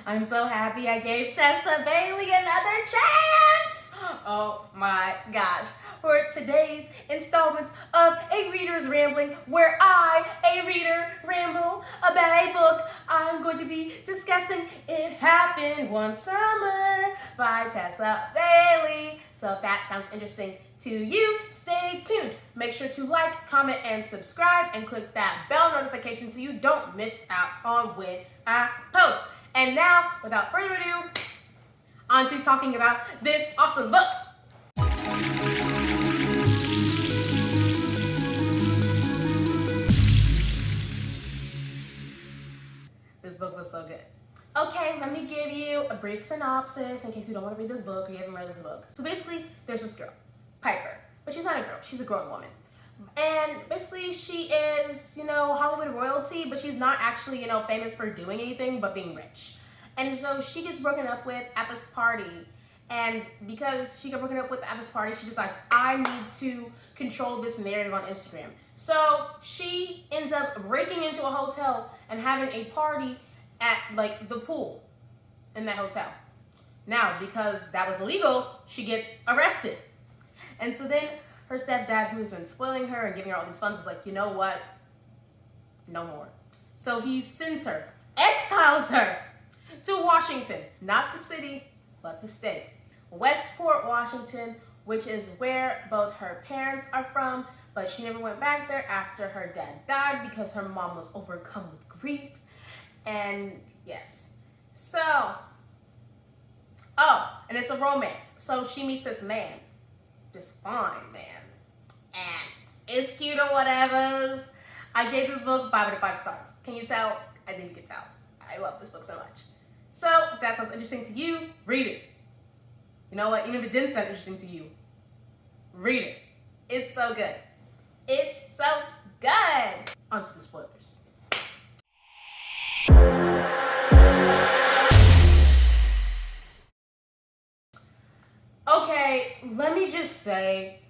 I'm so happy I gave Tessa Bailey another chance! Oh my gosh. For today's installment of A Reader's Rambling, where I, a reader, ramble about a book, I'm going to be discussing It Happened One Summer by Tessa Bailey. So if that sounds interesting to you, stay tuned. Make sure to like, comment, and subscribe, and click that bell notification so you don't miss out on when I post. And now, without further ado, on to talking about this awesome book. This book was so good. Okay, let me give you a brief synopsis in case you don't want to read this book or you haven't read this book. So basically, there's this girl, Piper, but she's not a girl, she's a grown woman. And basically she is, Hollywood royalty, but she's not actually, famous for doing anything but being rich. And so she gets broken up with at this party. And because she got broken up with at this party, she decides, I need to control this narrative on Instagram. So she ends up breaking into a hotel and having a party at the pool in that hotel. Now, because that was illegal, she gets arrested. And so then her stepdad, who's been spoiling her and giving her all these funds, is like, you know what? No more. So he sends her, exiles her to Washington, not the city, but the state. Westport, Washington, which is where both her parents are from, but she never went back there after her dad died because her mom was overcome with grief. And yes. So, and it's a romance. So she meets this man, this fine man, and it's cute or whatever's. I gave this book 5 out of 5 stars. Can you tell? I think you can tell. I love this book so much. So if that sounds interesting to you, read it. You know what? Even if it didn't sound interesting to you, read it. It's so good. It's so good. On to the spoilers. Okay, let me just say,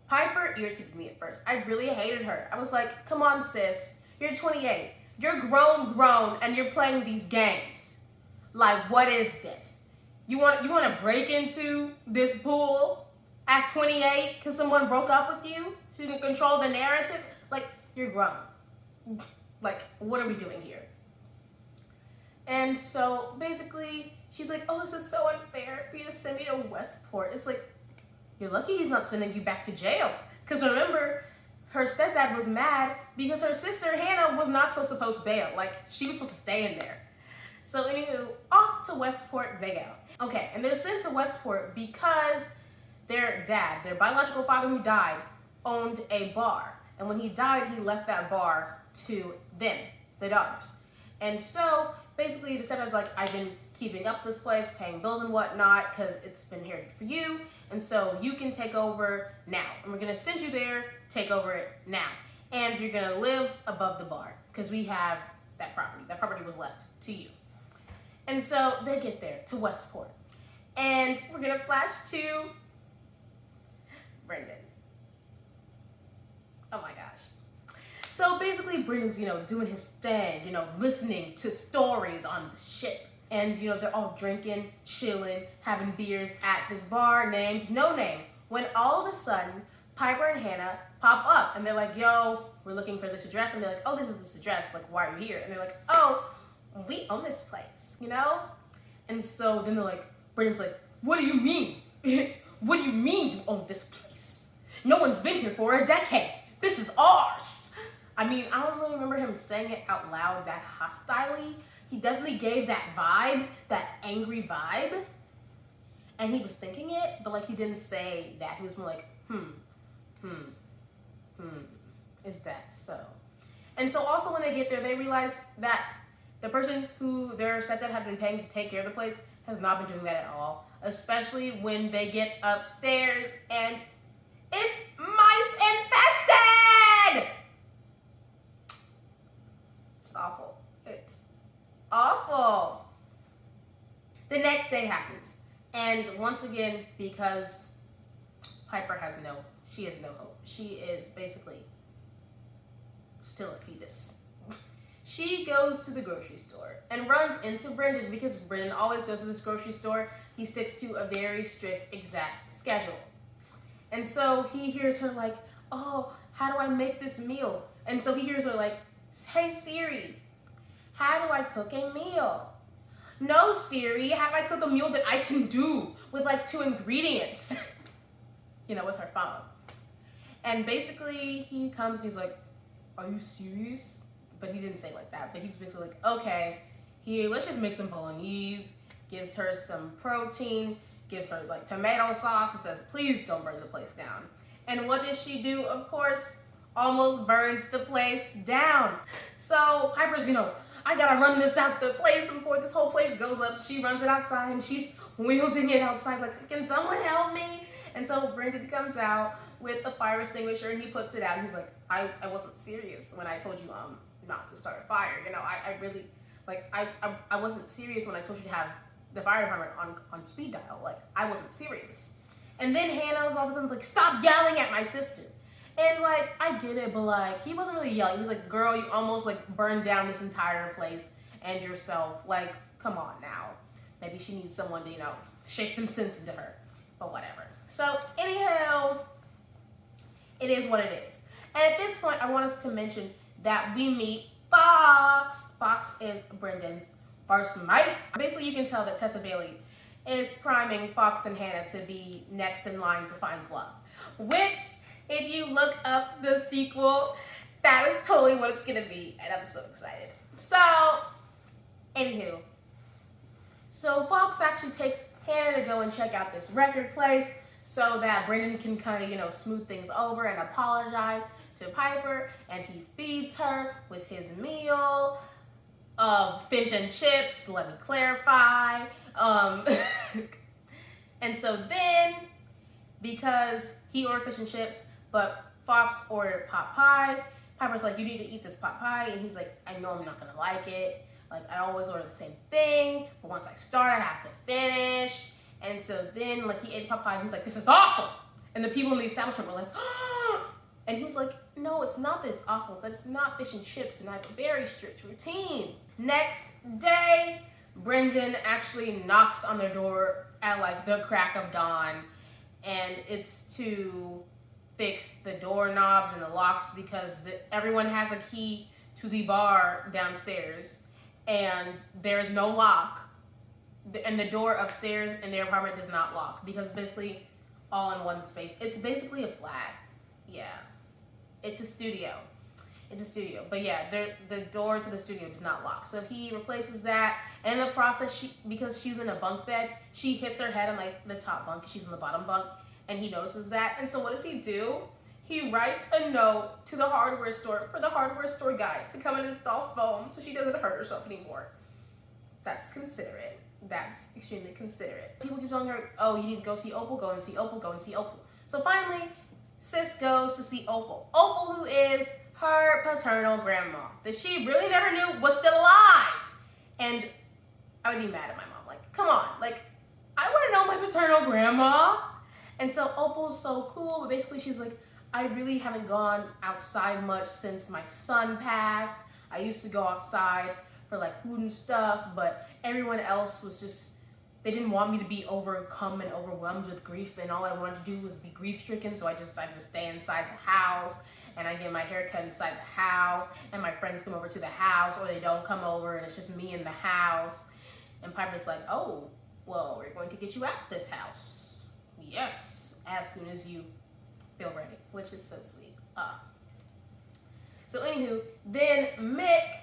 Piper irritated me at first. I really hated her. I was like, come on, sis. You're 28. You're grown, and you're playing these games. Like, what is this? You want to break into this pool at 28 because someone broke up with you so you can control the narrative? Like, you're grown. Like, what are we doing here? And so, basically, she's like, oh, this is so unfair for you to send me to Westport. It's like, you're lucky he's not sending you back to jail. Because remember, her stepdad was mad because her sister, Hannah, was not supposed to post bail. Like, she was supposed to stay in there. So anywho, off to Westport they go. Okay, and they're sent to Westport because their dad, their biological father who died, owned a bar. And when he died, he left that bar to them, the daughters. And so, basically, the stepdad's like, I've been keeping up this place, paying bills and whatnot, because it's been inherited for you, and so you can take over now. And we're gonna send you there, take over it now. And you're gonna live above the bar, because we have that property. That property was left to you. And so they get there, to Westport. And we're gonna flash to Brendan. Oh my gosh. So basically Brendan's, doing his thing, listening to stories on the ship. And, they're all drinking, chilling, having beers at this bar named No Name. When all of a sudden, Piper and Hannah pop up. And they're like, yo, we're looking for this address. And they're like, oh, this is this address. Like, why are you here? And they're like, oh, we own this place, And so then they're like, Brendan's like, what do you mean? What do you mean you own this place? No one's been here for a decade. This is ours. I mean, I don't really remember him saying it out loud that hostilely. He definitely gave that vibe, that angry vibe. And he was thinking it, but he didn't say that. He was more like, is that so? And so also when they get there, they realize that the person who their stepdad had been paying to take care of the place has not been doing that at all. Especially when they get upstairs and it's mice infested! It's awful. It's awful. The next day happens. And once again, because Piper has no hope. She is basically still a fetus. She goes to the grocery store and runs into Brendan because Brendan always goes to this grocery store. He sticks to a very strict, exact schedule. And so he hears her like, oh, how do I make this meal? And so he hears her like, hey Siri, how do I cook a meal? No, Siri, how do I cook a meal that I can do with like 2 ingredients? With her phone. And basically he comes and he's like, are you serious? But he didn't say it like that. But he was basically like, okay, here, let's just make some bolognese. Gives her some protein, gives her like tomato sauce, and says, please don't burn the place down. And what does she do? Of course, almost burns the place down. So Piper's, I gotta run this out the place before this whole place goes up. She runs it outside and she's wielding it outside like, can someone help me? And so Brendan comes out with a fire extinguisher and he puts it out and he's like, I wasn't serious when I told you not to start a fire. I really, like, I wasn't serious when I told you to have the fire department on speed dial. Like, I wasn't serious. And then Hannah's all of a sudden like, stop yelling at my sister. And like, I get it, but like, he wasn't really yelling. He's like, girl, you almost like burned down this entire place and yourself. Like, come on now. Maybe she needs someone to, shake some sense into her. But whatever. So, anyhow, it is what it is. And at this point, I want us to mention that we meet Fox. Fox is Brendan's first mate. Basically, you can tell that Tessa Bailey is priming Fox and Hannah to be next in line to find love. Which, if you look up the sequel, that is totally what it's gonna be. And I'm so excited. So, anywho. So, Fox actually takes Hannah to go and check out this record place so that Brendan can kind of, smooth things over and apologize to Piper. And he feeds her with his meal of fish and chips, let me clarify. And so then, because he ordered fish and chips, but Fox ordered pot pie, Piper's like, you need to eat this pot pie. And he's like, I know I'm not gonna like it. Like, I always order the same thing, but once I start, I have to finish. And so then, like, he ate pot pie, and he's like, this is awful. And the people in the establishment were like, oh. And he's like, no, it's not that it's awful. That's not fish and chips, and I have a very strict routine. Next day, Brendan actually knocks on their door at, like, the crack of dawn. And it's to fix the doorknobs and the locks because everyone has a key to the bar downstairs. And there's no lock. And the door upstairs in their apartment does not lock because it's basically all in one space. It's basically a flat. Yeah. It's a studio. But yeah, the door to the studio does not lock. So he replaces that. And in the process, because she's in a bunk bed, she hits her head on like the top bunk. She's in the bottom bunk. And he notices that. And so what does he do? He writes a note to the hardware store for the hardware store guy to come and install foam so she doesn't hurt herself anymore. That's considerate. That's extremely considerate. People keep telling her, oh, you need to go see Opal, go and see Opal, go and see Opal. So finally, Sis goes to see Opal. Opal, who is her paternal grandma, that she really never knew was still alive. And I would be mad at my mom. Like, come on. Like, I want to know my paternal grandma. And so Opal's so cool, but basically she's like, I really haven't gone outside much since my son passed. I used to go outside for like food and stuff, but everyone else was just, they didn't want me to be overcome and overwhelmed with grief, and all I wanted to do was be grief-stricken, so I just decided to stay inside the house, and I get my hair cut inside the house, and my friends come over to the house, or they don't come over, and it's just me in the house. And Piper's like, oh, well, we're going to get you out of this house. Yes, as soon as you feel ready, which is so sweet. So anywho, then Mick,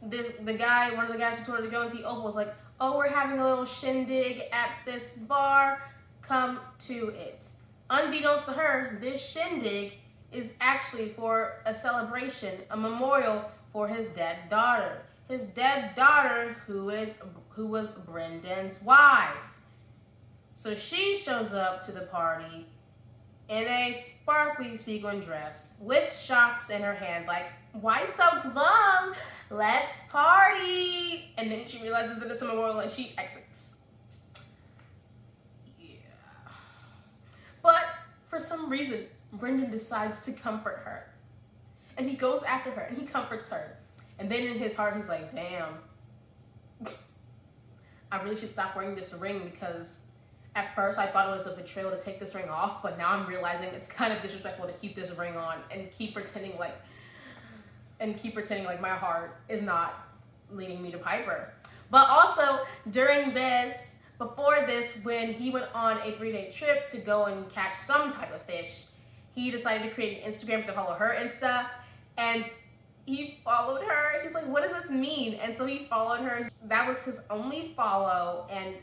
one of the guys who told her to go and see Opal was like, oh, we're having a little shindig at this bar, come to it. Unbeknownst to her, this shindig is actually for a celebration, a memorial for his dead daughter. His dead daughter, who was Brendan's wife. So she shows up to the party in a sparkly sequin dress with shots in her hand, like, why so glum? Let's party! And then she realizes that it's a memorial and she exits. Yeah. But for some reason, Brendan decides to comfort her. And he goes after her and he comforts her. And then in his heart, he's like, damn, I really should stop wearing this ring, because at first I thought it was a betrayal to take this ring off, but now I'm realizing it's kind of disrespectful to keep this ring on and keep pretending like my heart is not leading me to Piper. But also before this, when he went on a 3-day trip to go and catch some type of fish, he decided to create an Instagram to follow her Insta, and he followed her. He's like, what does this mean? And so he followed her. That was his only follow, and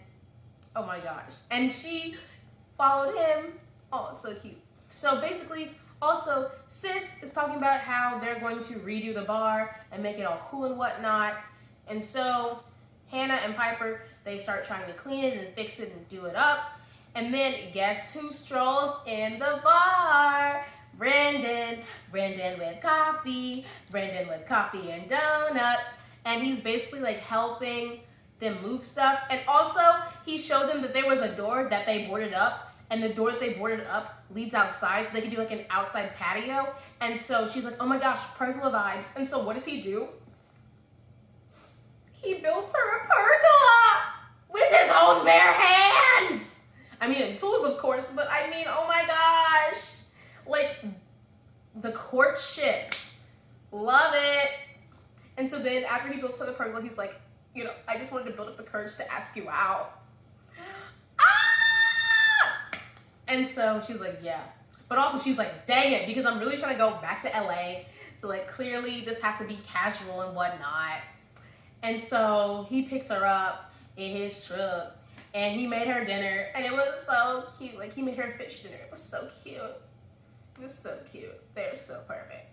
oh my gosh. And she followed him. Oh, so cute. So basically, also, Sis is talking about how they're going to redo the bar and make it all cool and whatnot. And so Hannah and Piper, they start trying to clean it and fix it and do it up. And then guess who strolls in the bar? Brendan with coffee and donuts. And he's basically like helping them move stuff. And also, he showed them that there was a door that they boarded up, and the door that they boarded up leads outside, so they can do like an outside patio. And so she's like, oh my gosh, pergola vibes. And so what does he do? He builds her a pergola with his own bare hands. I mean, and tools, of course, but I mean, oh my gosh. Like, the courtship. Love it. And so then after he builds her the pergola, he's like, you know, I just wanted to build up the courage to ask you out. Ah! And so she's like, yeah. But also she's like, dang it, because I'm really trying to go back to LA. So like, clearly this has to be casual and whatnot. And so he picks her up in his truck, and he made her dinner, and it was so cute. Like, he made her fish dinner. It was so cute. It was so cute. They're so perfect.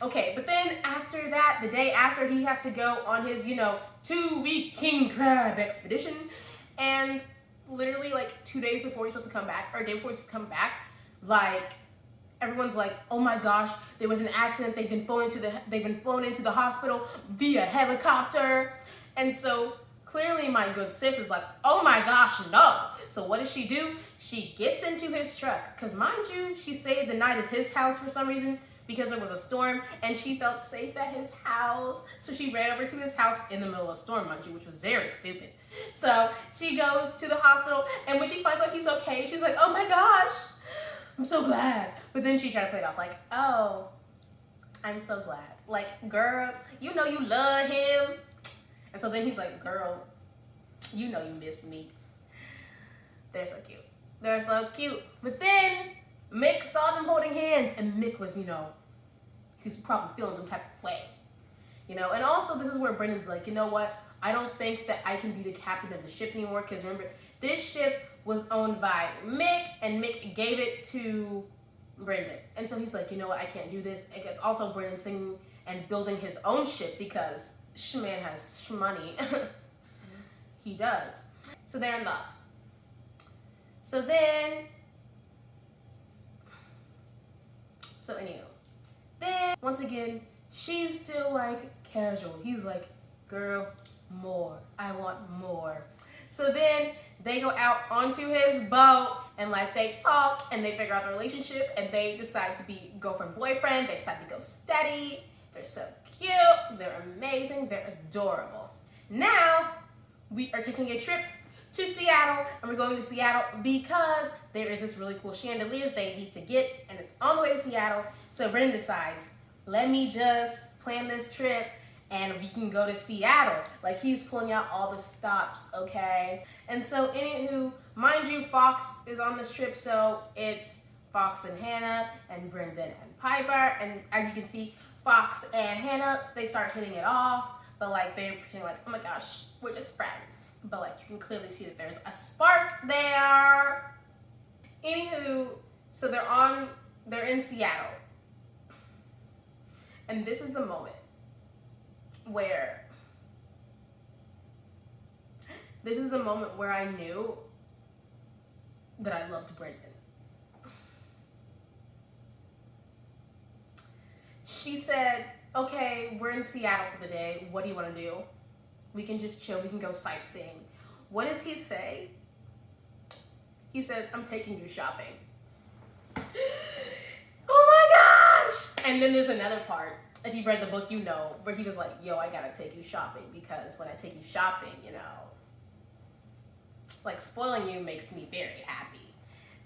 Okay, but then after that, the day after, he has to go on his, 2-week king crab expedition. And literally like 2 days before he's supposed to come back, or a day before he's supposed to come back, like, everyone's like, oh my gosh, there was an accident. They've been flown into the hospital via helicopter. And so clearly my good sis is like, oh my gosh, no. So what does she do? She gets into his truck, because mind you, she stayed the night at his house for some reason, because there was a storm, and she felt safe at his house. So she ran over to his house in the middle of a storm, mind you, which was very stupid. So she goes to the hospital, and when she finds out he's okay, she's like, oh my gosh, I'm so glad. But then she tried to play it off like, oh, I'm so glad. Like, girl, you know you love him. And so then he's like, girl, you know you miss me. They're so cute. They're so cute. But then Mick saw them holding hands, and Mick was, he's probably feeling some type of way. And also this is where Brendan's like, you know what? I don't think that I can be the captain of the ship anymore, because remember, this ship was owned by Mick, and Mick gave it to Brendan. And so he's like, you know what? I can't do this. It's also Brendan singing and building his own ship, because Shman has shmoney. He does. So they're in love. So anyway, then once again, she's still like casual. He's like, girl, more. I want more. So then they go out onto his boat, and like they talk and they figure out the relationship, and they decide to be girlfriend boyfriend. They decide to go steady. They're so cute. They're amazing. They're adorable. Now we are taking a trip to Seattle, and we're going to Seattle because there is this really cool chandelier they need to get, and it's on the way to Seattle. So Brendan decides, let me just plan this trip and we can go to Seattle. Like, he's pulling out all the stops, okay? And so anywho, mind you, Fox is on this trip, so it's Fox and Hannah and Brendan and Piper, and as you can see, Fox and Hannah, they start hitting it off, but like they're pretending like, oh my gosh, we're just friends. But like you can clearly see that there's a spark there. Anywho, so they're in Seattle. And this is the moment where I knew that I loved Brendan. She said, okay, we're in Seattle for the day. What do you want to do? We can just chill. We can go sightseeing. What does he say? He says, I'm taking you shopping. Oh my gosh! And then there's another part. if you've read the book, you know, where he was like, yo, I gotta take you shopping because when I take you shopping, you know, like spoiling you makes me very happy,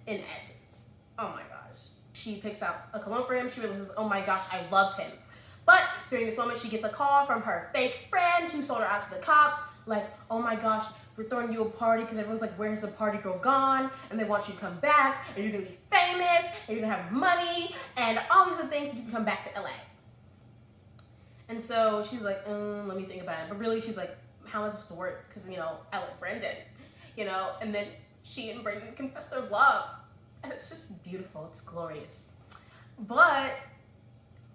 in essence. Oh my gosh. She picks out a cologne for him. She realizes, oh my gosh, I love him. But during this moment, she gets a call from her fake friend who sold her out to the cops. Like, oh my gosh, we're throwing you a party because everyone's like, where's the party girl gone? And they want you to come back, and you're gonna be famous, and you're gonna have money, and all these other things, so you can come back to LA. And so she's like, let me think about it. But really, she's like, how am I supposed to work? Because, you know, I like Brendan, you know? And then she and Brendan confess their love. And it's just beautiful. It's glorious. But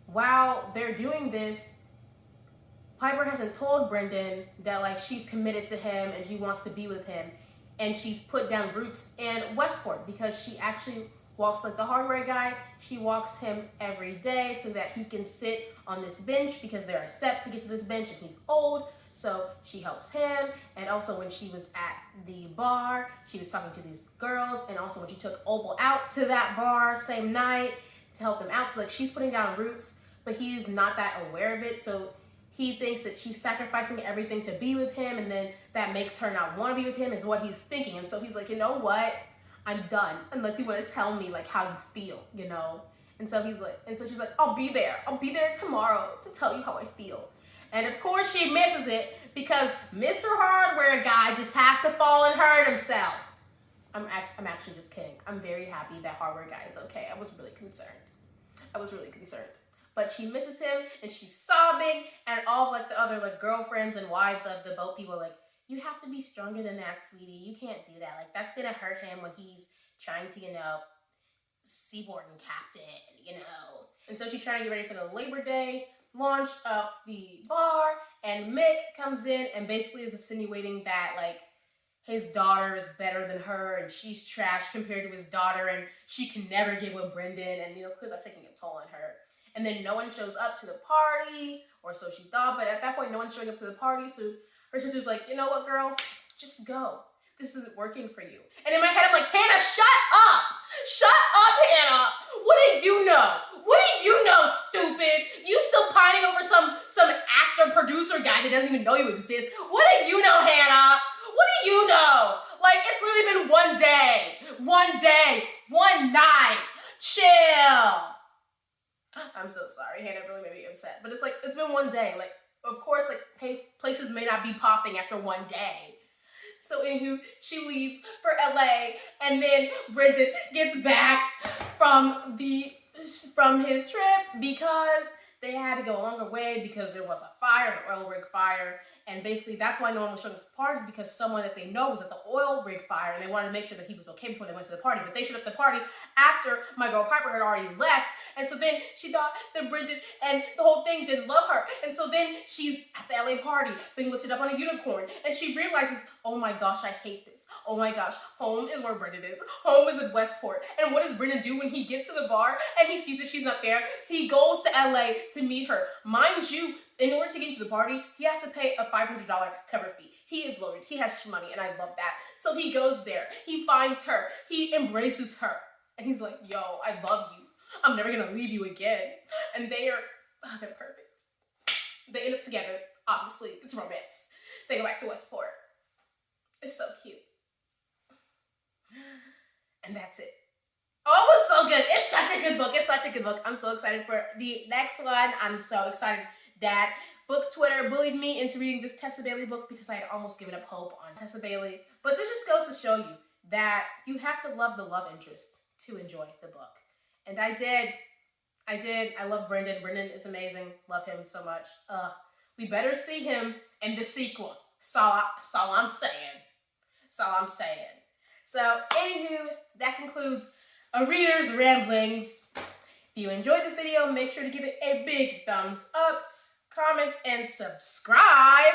while they're doing this, Piper hasn't told Brendan that, like, she's committed to him and she wants to be with him. And she's put down roots in Westport because she actually walks like the hardware guy. She walks him every day so that he can sit on this bench because there are steps to get to this bench and he's old. So she helps him. And also when she was at the bar, she was talking to these girls. And also when she took Opal out to that bar same night to help them out. So like she's putting down roots, but he's not that aware of it. So he thinks that she's sacrificing everything to be with him, and then that makes her not want to be with him is what he's thinking. And so he's like, you know what? I'm done unless you want to tell me like how you feel, you know? And so he's like, and so she's like, I'll be there tomorrow to tell you how I feel. And of course she misses it because Mr. Hardware guy just has to fall and hurt himself. I'm actually just kidding. I'm very happy that Hardware guy is okay. I was really concerned. But she misses him and she's sobbing, and all of like the other like girlfriends and wives of the boat people are like, you have to be stronger than that, sweetie. You can't do that. Like that's gonna hurt him when he's trying to, you know, seaboard and captain, you know. And so she's trying to get ready for the Labor Day launch of the bar, and Mick comes in and basically is insinuating that like his daughter is better than her and she's trash compared to his daughter and she can never get with Brendan, and you know, clearly that's taking a toll on her. And then no one shows up to the party, or so she thought, but at that point no one's showing up to the party, so her sister's like, you know what, girl, just go. This isn't working for you. And in my head I'm like, Hannah, shut up! Shut up, Hannah! What do you know? What do you know, stupid? You still pining over some actor producer guy that doesn't even know you exist. What do you know, Hannah? What do you know? Like, it's literally been one day, one night. Chill. I'm so sorry. Hannah really made me upset. But it's like, it's been one day. Like, of course, like, places may not be popping after one day. So anywho, she leaves for LA, and then Brendan gets back from his trip because they had to go a longer way because there was a fire, an oil rig fire. And basically that's why no one was showing up to the party, because someone that they know was at the oil rig fire and they wanted to make sure that he was okay before they went to the party. But they showed up at the party after my girl Piper had already left. And so then she thought that Brendan and the whole thing didn't love her. And so then she's at the LA party being lifted up on a unicorn. And she realizes, oh my gosh, I hate this. Oh my gosh, home is where Brendan is. Home is in Westport. And what does Brendan do when he gets to the bar and he sees that she's not there? He goes to LA to meet her. Mind you, in order to get into the party, he has to pay a $500 cover fee. He is loaded. He has money, and I love that. So he goes there. He finds her. He embraces her. And he's like, yo, I love you. I'm never going to leave you again. And they're perfect. They end up together. Obviously, it's romance. They go back to Westport. It's so cute. And that's it. Oh, it was so good. It's such a good book. It's such a good book. I'm so excited for the next one. I'm so excited that book Twitter bullied me into reading this Tessa Bailey book because I had almost given up hope on Tessa Bailey. But this just goes to show you that you have to love the love interest to enjoy the book. And I did. I love Brendan. Brendan is amazing. Love him so much. We better see him in the sequel. So I'm saying. So, anywho, that concludes a reader's ramblings. If you enjoyed this video, make sure to give it a big thumbs up, comment, and subscribe,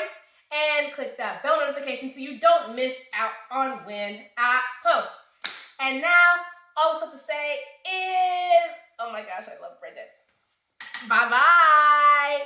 and click that bell notification so you don't miss out on when I post. And now, all that's left to say is, oh my gosh, I love Brendan. Bye-bye.